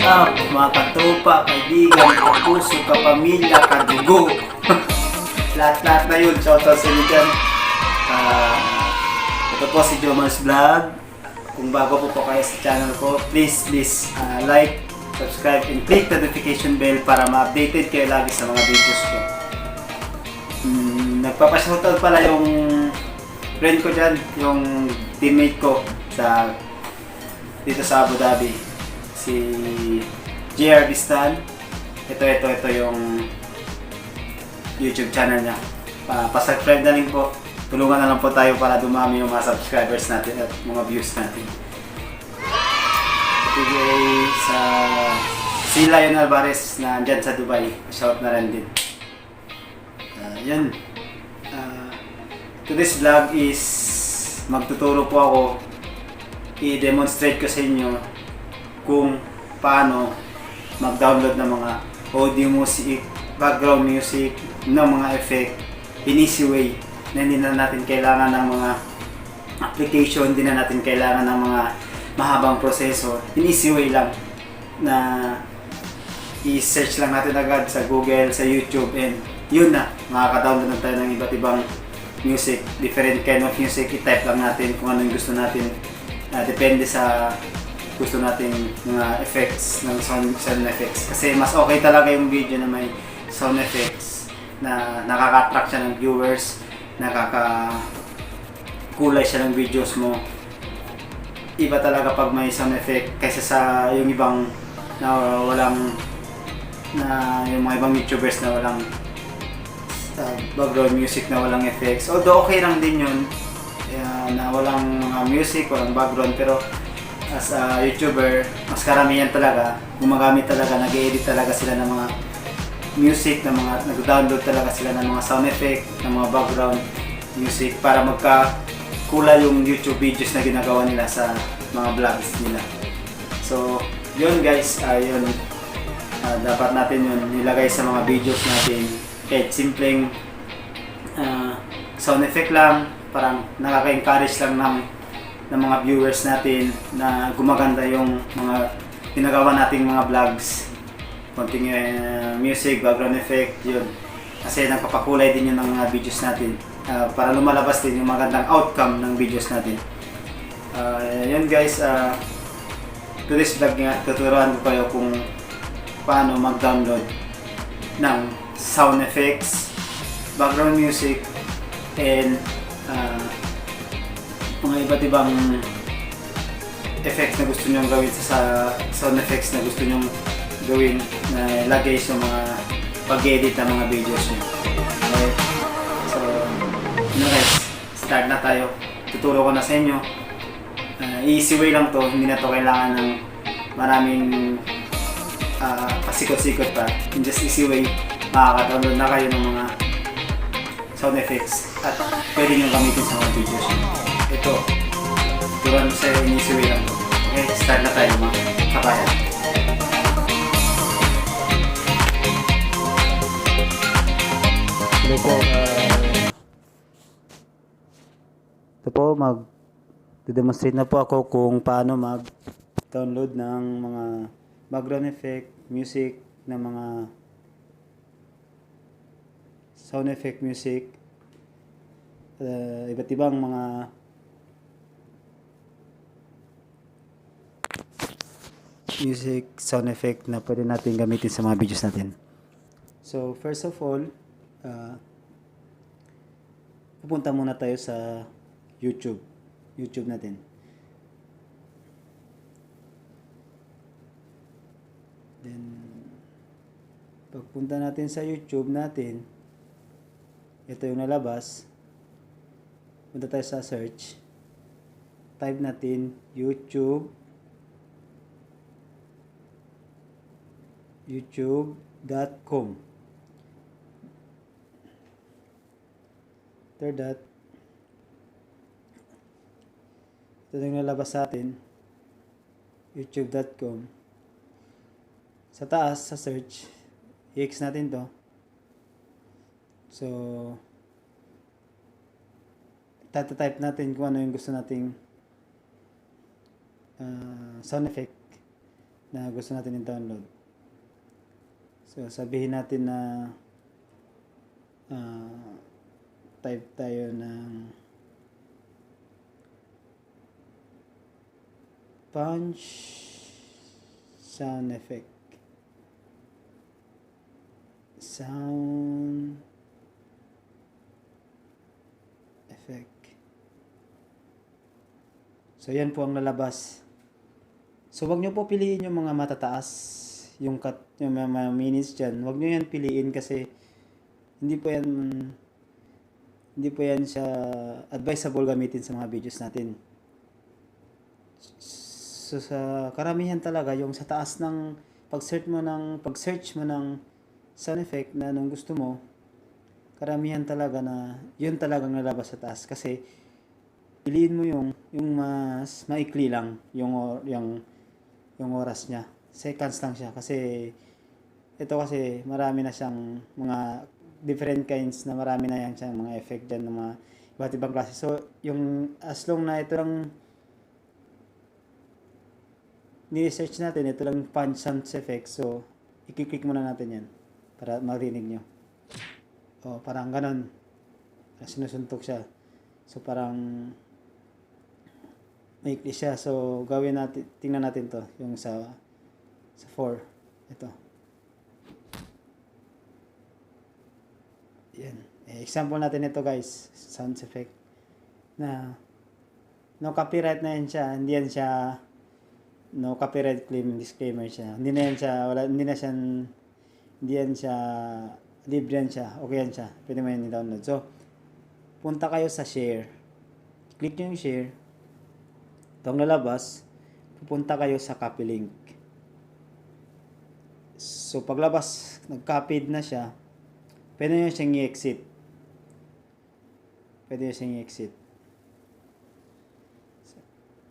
up, mga katupa, kaibigan, kapuso, kapamilya, kadugo. Lahat-lahat na yun. Shoutout sa inyo dyan. Ito po si Jomar's Vlog. Kung bago po kayo sa channel ko, please like, subscribe, and click the notification bell para ma-updated kayo lagi sa mga videos ko. Nagpapashoutout pala yung friend ko dyan, yung teammate ko dito sa Abu Dhabi, si JR Bistan. Ito yung YouTube channel niya. Pa-subscribe na rin po. Tulungan na lang po tayo para dumami yung mga subscribers natin at mga views natin. Ito sa si Lion Alvarez na andyan sa Dubai. Shout na rin din. Yan. Today's vlog is magtuturo po ako, i-demonstrate ko sa inyo kung paano mag-download ng mga audio music, background music, ng mga effect in easy way na hindi na natin kailangan ng mga application, hindi na natin kailangan ng mga mahabang proseso. In easy way lang na i-search lang natin agad sa Google, sa YouTube, and yun na, makaka-download na tayo ng iba't ibang music, different kind of music. I-type lang natin kung ano yung gusto natin. Depende sa gusto natin mga effects ng sound effects. Kasi mas okay talaga yung video na may sound effects na nakaka-attract siya ng viewers, nakaka-kulay siya ng videos mo. Iba talaga pag may sound effect kaysa sa yung ibang na walang yung mga ibang YouTubers na walang background music, na walang effects. Although okay lang din yun, na walang music, walang background, pero as a YouTuber, mas karamihan talaga, gumagamit talaga, nag-edit talaga sila ng mga music, nag-download talaga sila ng mga sound effect, ng mga background music para magkakula yung YouTube videos na ginagawa nila sa mga vlogs nila. So, yun guys, dapat natin yun nilagay sa mga videos natin. Kahit simpleng sound effect lang, parang nakaka-encourage lang ng mga viewers natin na gumaganda yung mga ginagawa nating mga vlogs. Konting music, background effect, yun. Kasi nagpapakulay din yun ng mga videos natin para lumalabas din yung magandang outcome ng videos natin. Yun guys, today's vlog nga, tuturuan ko kayo kung paano mag-download ng sound effects, background music, and mga iba't ibang effects na gusto nyo gawin sa sound effects na gusto nyo gawin na lagay sa mga pag-edit ng mga videos nyo. Okay? So, guys, start na tayo. Tuturo ko na sa inyo. Easy way lang to, hindi na to kailangan ng maraming pasikot-sikot pa. In just easy way, makaka-download na kayo ng mga sound effects at pwede nyo gamitin sa mga videos nyo. Ito, turuan sa easy way lang to. Okay, start na tayo mga kabayan. Ito po, mag-demonstrate na po ako kung paano mag-download ng mga background effect, music, ng mga sound effect music, iba't ibang mga music, sound effect na pwede natin gamitin sa mga videos natin. So, first of all, pupunta muna tayo sa YouTube natin. Then, pagpunta natin sa YouTube natin, ito yung nalabas. Punta tayo sa search. Type natin youtube.com. After that, ito yung nalabas sa atin, youtube.com. Sa taas, sa search, i-X natin to. So, type natin kung ano yung gusto nating sound effect na gusto natin i-download. So, sabihin natin na type tayo ng punch sound effect. Sound effect. So, yan po ang lalabas. So, wag nyo po piliin yung mga matataas, yung mga minutes dyan. Wag nyo yan piliin kasi hindi po yan siya advisable gamitin sa mga videos natin. So, sa karamihan talaga, yung sa taas ng pag-search mo ng sound effect na anong gusto mo, karamihan talaga na yun talagang nalabas sa taas kasi piliin mo yung mas maikli lang yung oras niya. Seconds lang siya kasi ito kasi marami na siyang mga different kinds na marami na yan siyang mga effect dyan ng mga iba't ibang klase. So, yung as long na ito lang ni-research natin, ito lang punch sound effect. So, i-click muna natin yan para marinig nyo. O, parang ganon. Sinusuntok siya. So, parang maikli siya. So, tingnan natin to. Yung sa 4. Ito. Yan. Example natin ito guys. Sound effect. Na, no copyright na yan siya. Hindi yan siya, no copyright claim disclaimer siya. Hindi yan siya, libre yan siya. Okay yan siya. Pwede mo yan i-download. So, punta kayo sa share. Click nyo yung share. Itong lalabas, pupunta kayo sa copy link. So, paglabas, nag-copied na siya, pwede nyo siyang i-exit.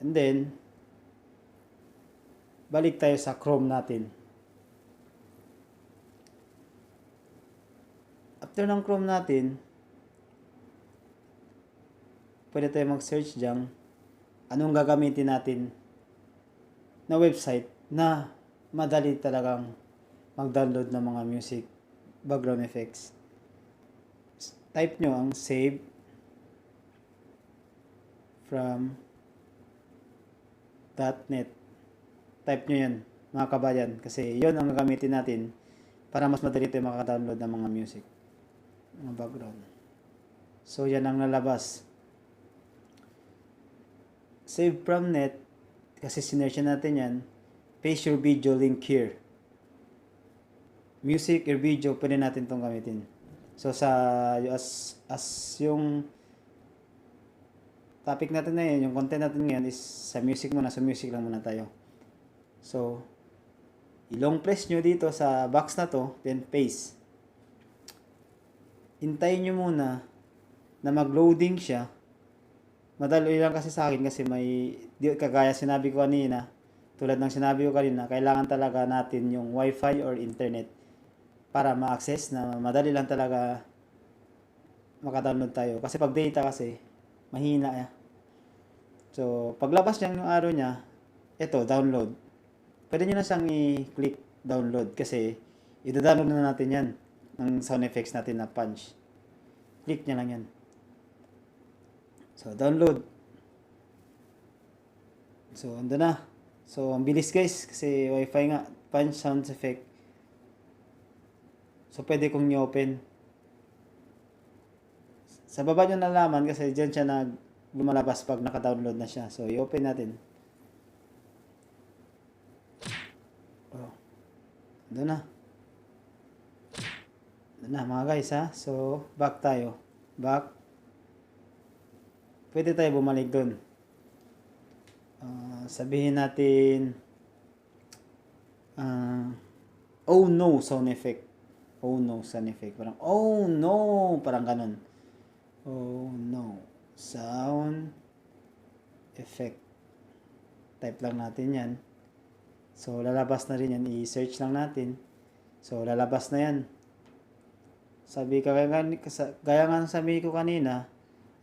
And then, balik tayo sa Chrome natin. After ng Chrome natin, pwede tayo mag-search dyan. Anong gagamitin natin na website na madali talagang mag-download ng mga music, background effects. Type nyo ang save from .net. Type nyo yan, mga kabayan, kasi yon ang gagamitin natin para mas madali tayo makaka-download ng mga music, mga background. So, yan ang nalabas. Save from net, kasi sinerch natin yan. Paste your video link here. Music or video, pwede natin itong gamitin. So, as yung topic natin na yun, yung content natin ngayon is sa music muna. Sa music lang muna tayo. So, ilong press nyo dito sa box na to, then paste. Hintayin nyo muna na mag-loading siya. Madali lang kasi sa akin kasi kagaya sinabi ko kanina, tulad ng sinabi ko kanina, kailangan talaga natin yung wifi or internet para ma-access na madali lang talaga maka-download tayo. Kasi pag data kasi, mahina ya. So, paglabas niya yung arrow niya, ito, download. Pwede nyo na siyang i-click download kasi i-download na natin yan ng sound effects natin na punch. Click niya lang yan. So, download. So, ando na. So, ang bilis guys kasi wifi nga, punch sound effect. So, pwede kong i-open. Sa baba nyo nalaman kasi dyan siya lumalabas pag naka-download na siya. So, i-open natin. Oh. Ando na. Ando na mga guys ha. So, back tayo. Back. Pwede tayo bumalik dun. Sabihin natin oh no sound effect. Oh no sound effect. Parang oh no. Parang ganun. Oh no. Sound effect. Type lang natin yan. So lalabas na rin yan. I-search lang natin. So lalabas na yan. Gaya nga sabi ko kanina,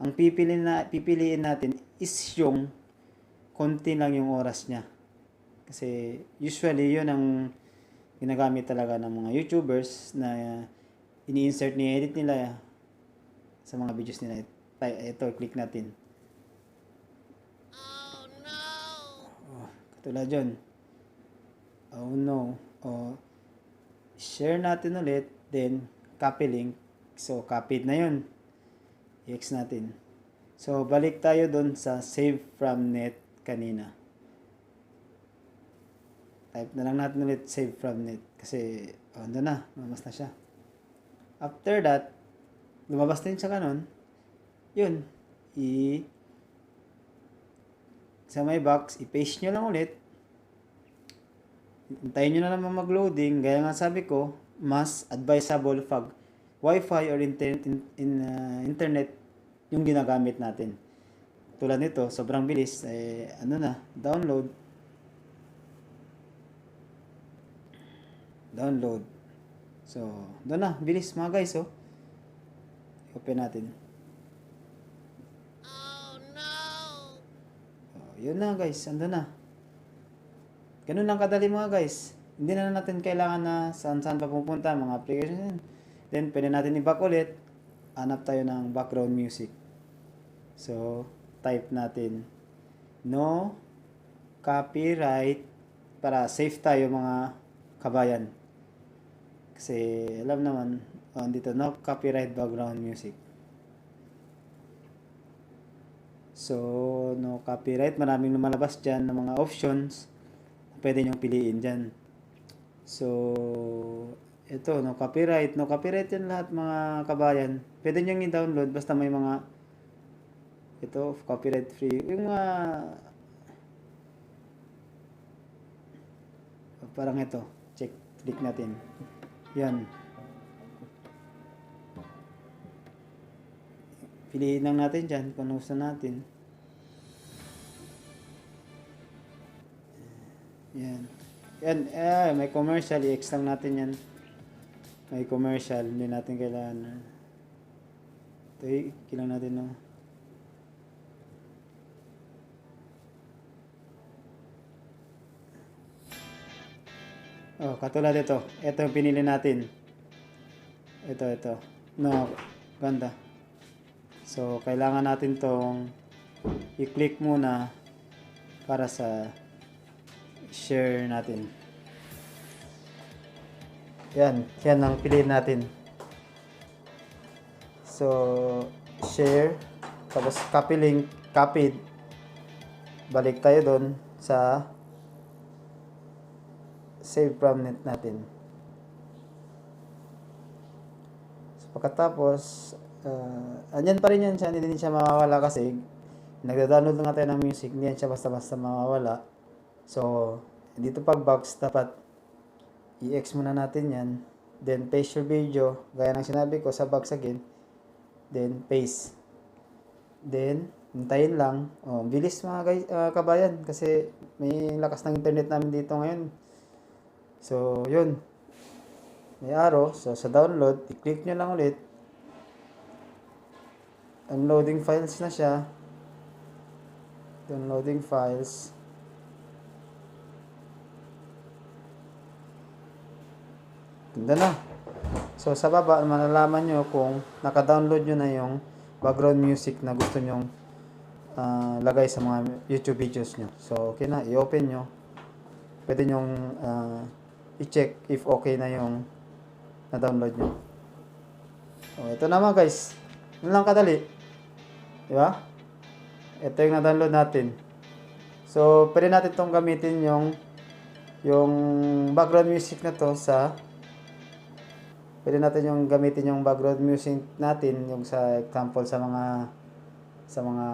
ang pipiliin natin is yung konti lang yung oras niya. Kasi usually yun ang ginagamit talaga ng mga YouTubers na ini-insert ni-edit nila sa mga videos nila. Ito, click natin. Katulad yun. Oh no. Share natin ulit. Then, copy link. So, copied na yun. I-X natin. So, balik tayo dun sa save from net kanina. Type na lang natin ulit save from net. Kasi, ano na. Lumabas na siya. After that, lumabas din siya kanon. Yun. Sa may box, i-paste nyo lang ulit. Hintayin nyo na naman mag-loading. Gaya nga sabi ko, mas advisable pag Wi-Fi or internet yung ginagamit natin. Tulad nito, sobrang bilis. Download. So, doon na. Bilis mga guys, oh. Open natin. Yun na guys, ando na. Ganun lang kadali mga guys. Hindi na natin kailangan na saan-saan pa pupunta mga application. Then pwede natin i-back ulit. Hanap tayo ng background music. So, type natin no copyright para safe tayo mga kabayan. Kasi alam naman, dito no copyright background music. So, no copyright. Maraming lumalabas dyan ng mga options. Pwede nyong piliin dyan. So, ito, no copyright. No copyright yan lahat mga kabayan. Pwede nyong i-download basta may mga ito, copyright free. Yung parang ito. Check. Click natin. Yan. Piliin lang natin dyan kung ano gusto natin. Yan. Yan. May commercial. I-X lang natin yan. May commercial. Hindi natin kailangan. Ito, i-kilang natin, no? Katulad ito. Ito yung pinili natin. Ito. No, ganda. So, kailangan natin tong i-click muna para sa share natin. Yan ang piliin natin. So, share. Tapos, copy link. Copied. Balik tayo doon sa save from net natin. So, pagkatapos, andyan pa rin yan siya. Hindi din siya mawawala kasi nagda-download nga tayo ng music. Hindi yan siya basta-basta mawawala. So, dito pag box, dapat i-X muna natin yan. Then, paste your video. Gaya ng sinabi ko sa box again. Then, paste. Then, hintayin lang. Bilis mga guys, kabayan. Kasi may lakas ng internet namin dito ngayon. So, yun. May arrow. So, sa download, i-click nyo lang ulit. Unloading files na siya. Downloading files. Ganda na. So, sa baba, malalaman nyo kung naka-download nyo na yung background music na gusto nyong lagay sa mga YouTube videos nyo. So, okay na. I-open nyo. Pwede nyong i-check if okay na yung na-download nyo. Ito naman guys. Yun lang kadali. Diba? Ito yung na-download natin. So, pwede natin itong gamitin yung background music na to sa pwede natin yung gamitin yung background music natin yung sa example sa mga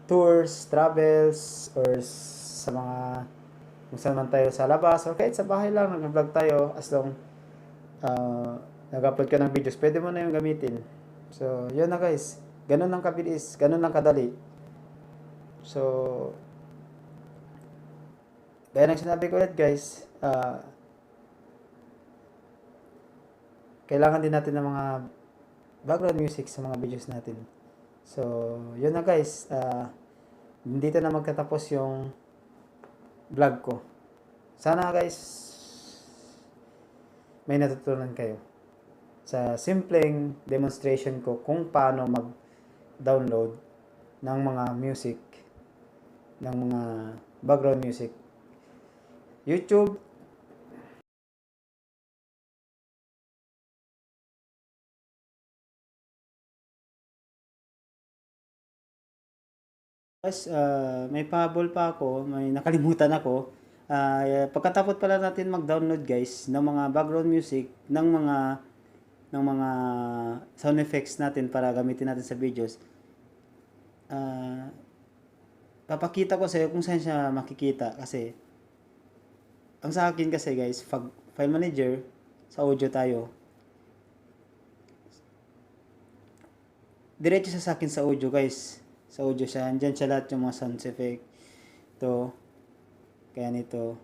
tours, travels, or sa mga kung saan man tayo sa labas or kahit sa bahay lang nag-vlog tayo as long nag-upload ka ng videos, pwede mo na yung gamitin. So, yun na guys. Ganun lang kabilis, ganun lang kadali. So, gaya ng sinabi ko ulit guys, kailangan din natin ng mga background music sa mga videos natin. So, yun na guys. Dito na magtatapos yung vlog ko. Sana guys, may natutunan kayo sa simpleng demonstration ko kung paano mag-download ng mga music, ng mga background music. YouTube, guys, may pahabol pa ako, may nakalimutan ako. Pagkatapos pala natin mag-download guys ng mga background music, ng mga sound effects natin para gamitin natin sa videos. Papakita ko sa iyo kung saan siya makikita kasi ang sa akin kasi guys, file manager, sa audio tayo. Diretso sa akin sa audio guys. Sa audio siya. Andyan siya lahat yung mga sound effect. Ito. Kaya nito.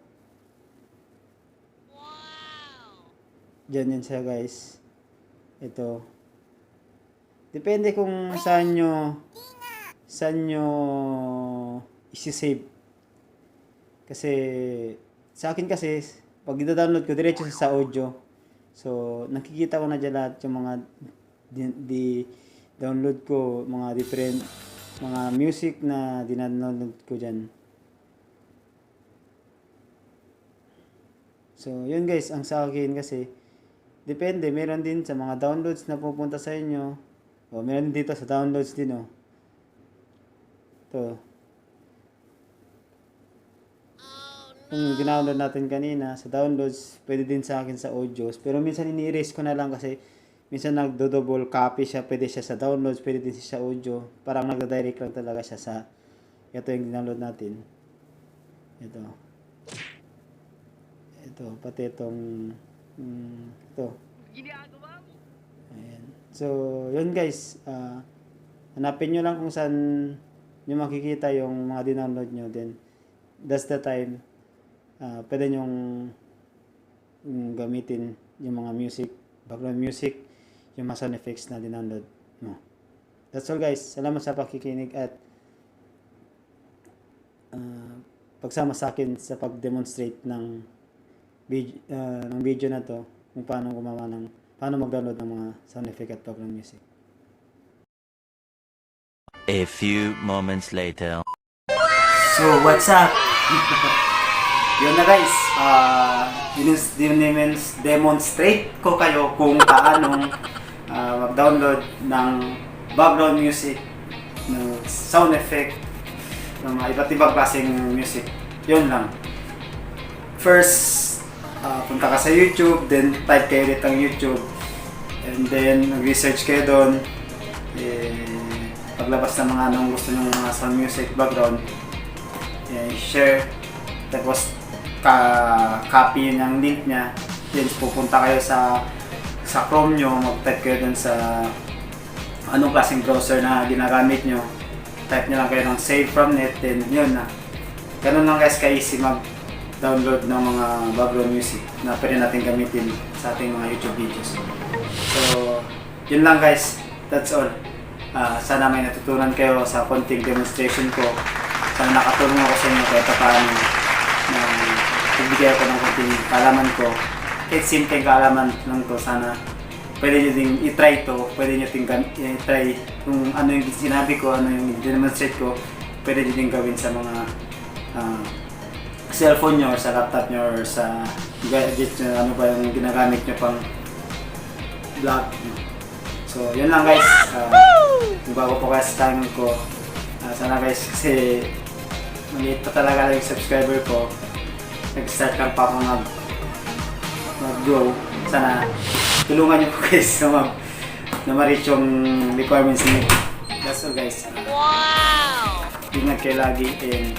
Wow! Diyan yan siya guys. Ito. Depende kung saan nyo isi-save. Kasi sa akin kasi pag i-download ko diretso sa audio. So nakikita ko na dyan lahat yung mga download ko, mga different mga music na dinanood ko dyan. So, yun guys, ang sa akin kasi, depende, meron din sa mga downloads na pupunta sa inyo. O, meron dito sa downloads din, o. Ito. Kung dinownload natin kanina, sa downloads, pwede din sa akin sa audios. Pero minsan ini-erase ko na lang kasi, minsan nagdo-double copy siya, pwede siya sa downloads, pwede din siya sa audio. Parang nagda-direct lang talaga siya sa ito yung download natin. Ito, pati itong ito. Ayan. So, yun guys, hanapin nyo lang kung saan nyo makikita yung mga dinownload nyo. Then, that's the time, pwede nyong gamitin yung mga music, background music, yung mga sound effects na dinownload mo. That's all guys. Salamat sa pakikinig at pagsama sa akin sa pag-demonstrate ng video na to kung paano mag-download ng mga sound effect at background music. A few moments later. So, what's up? Yun na guys. Demonstrate ko kayo kung paano mag-download ng background music, ng sound effect, ng mga iba't ibang klaseng music. Yun lang. First, punta ka sa YouTube, then type kayo ulit ang YouTube, and then mag-research kayo doon. Paglabas ng mga anong gusto nyo mga sound music, background, share, tapos copy ng link nya, then pupunta kayo sa Chrome nyo, mag-type kayo dun sa anong klaseng browser na ginagamit nyo, type nyo lang kayo ng save from net, then yun na. Ganun lang guys ka-easy mag-download ng mga background music na pwede natin gamitin sa ating mga YouTube videos. So, yun lang guys, that's all. Sana may natutunan kayo sa konting demonstration ko. Sana nakatulong ako sa inyo kahit paano na ibigay ako ng konting kaalaman ko. Kahit simpleng kaalaman lang to, sana pwede nyo din i-try to, pwede nyo din i-try kung ano yung sinabi ko, ano yung demonstrate ko, pwede nyo din gawin sa mga cellphone nyo or sa laptop nyo or sa gadget nyo, ano ba yung ginagamit nyo pang vlog nyo. So, yun lang guys. Kung bago po guys sa channel ko, sana guys, kasi maliit pa talaga lang yung subscriber ko. Nag-start lang pa ako mag-grow. Sana tulungan niyo po guys na ma-reach yung requirements niyo. That's all guys. Wow! Ingat kayo lagi and